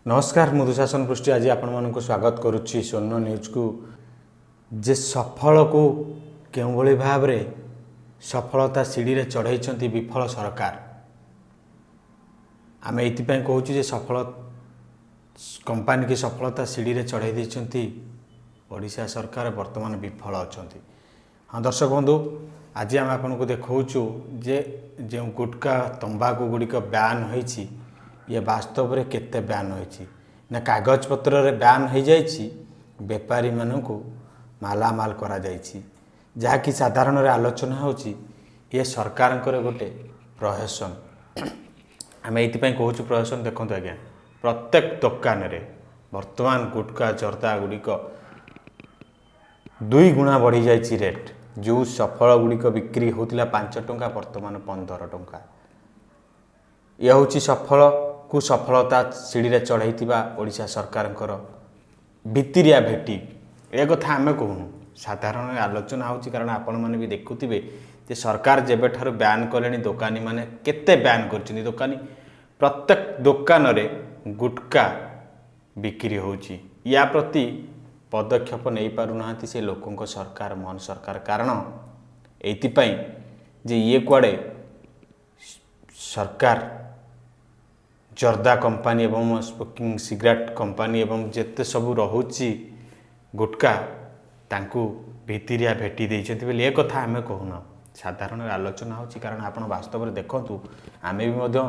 नमस्कार मु दुशासन पृष्टि आज आपण मानक स्वागत करुच्ची स्वर्ण न्यूज को जे सफल को केउ भली भाव रे सफलता सीढ़ी रे चढ़ाई विफल सरकार। आम ये कहूँ जे सफल कंपानी की सफलता सीढ़ी रे चढ़ाई देती ओडिशा सरकार वर्तमान विफल अच्छा। हाँ दर्शक बंधु आज आम आपको देखु जे जो गुटखा तंबाकू गुड़िक ब्यान होती ये वास्तव में केते ब्यान होती ना कागज पत्र रे ब्यान हो जाइए बेपारी मानू मालामाल करा जाइए जहाँकि साधारण आलोचना होची ये सरकार गोटे प्रहसन। आम ये कहूँ प्रहसन देखो आज्ञा प्रत्येक दुकान रे वर्तमान गुटखा जर्दा गुड़िक 2 गुणा बढ़ी जाइए रेट। जो सफल गुड़िक बिक्री होता 5 टंका वर्तमान 15 टंका। यह हूँ सफल को सफलता सीढ़ी रे चढ़ाई ओडिशा सरकार भितरिया भेटी ए कथा आम कहूँ साधारण आलोचना हो कारण आपण मैंने भी देखुवे जे सरकार जेबे ठारू ब्यान कले दोकानी माने केते ब्यान कर दोकानी प्रत्येक दुकान रे गुटखा बिक्री होची या प्रति पदक्षेप नहीं पारुना से लोकों सरकार मोहन सरकार कारण एइतिपाई जे ये कुआडे सरकार जर्दा कंपानी एवं स्मोकिंग सिगरेट कंपानी एवं जेते सबू रोची गुटखा तांकू भितरिया भेटी देइछथि बोली ए कथा आमे कहूना साधारण आलोचना होची कारण आपण वास्तव में देखंतु आमे भी मध्य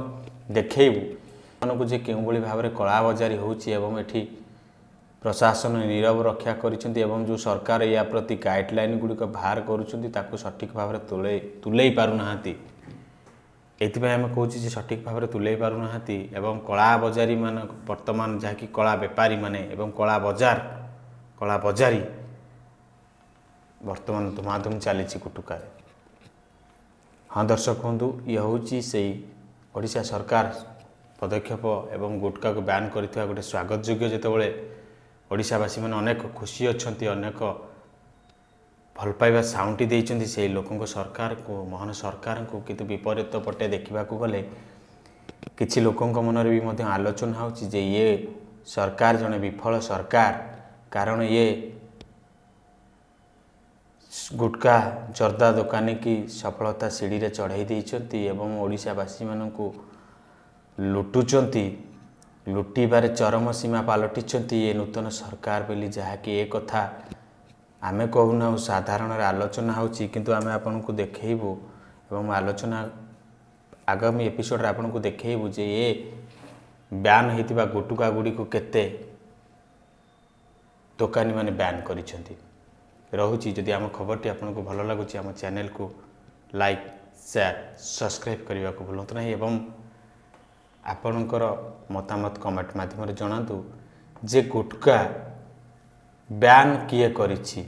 देखैबु मानकु जे केउ भली भाबरे कला बजारी होची एवं एठी प्रशासन नीरव रक्षा करिसेंती एवं जो सरकार या प्रति गाइडलाइन गुड़िक बाहर करुछंती ताकू सठिक भाव तुले पारुनाहांती। एथिपाई आम कहूँ सठिक भाव तुले पारुनाहांती एवं कला बजारी मान वर्तमान जहाँकि कला बेपारी माने एवं कला बजारी वर्तमान धुमाधुम चली गुटुका। हाँ दर्शक बंधु ये हूँ से ओडिशा सरकार पदक्षेप एवं गुटखा को बैन करथिबा गोटे स्वागत योग्य जेतेबेले ओडिशावासी मैंने अनेक खुशी अच्छा अनेक भल पाइबा साउंटी देइचंती से लोकों सरकार को मोहन सरकार को किंतु विपरीत पटे देखा गले किछि लोकों मन भी मध्य आलोचना होची जे ये सरकार जने विफल सरकार कारण ये गुटखा जर्दा दुकानी की सफलता सीढ़ी रे चढ़ाई देइचंती एवं ओडिशावासी मानू लुटुचंती लुटिबारे चरम सीमा पलटिंट ये नूतन सरकार बोली जहाँकि एक कथा आमे कहूना साधारण आलोचना होची किंतु आमे आपनको देखैबु एवं आलोचना आगामी एपिसोड आपनको देखैबु जे ये ब्यान होइतिबा गुटखा गुड़ी को केते दुकानी माने ब्यान करिसेंती। रहुची जदि आम खबरटी आपनको भल लागुची आम चैनल को लाइक शेयर सब्सक्राइब करने को भूलतु नहीं एवं आपणकर मतामत कमेंट माध्यम जनातु जे गुटखा ब्यान किए करिछि।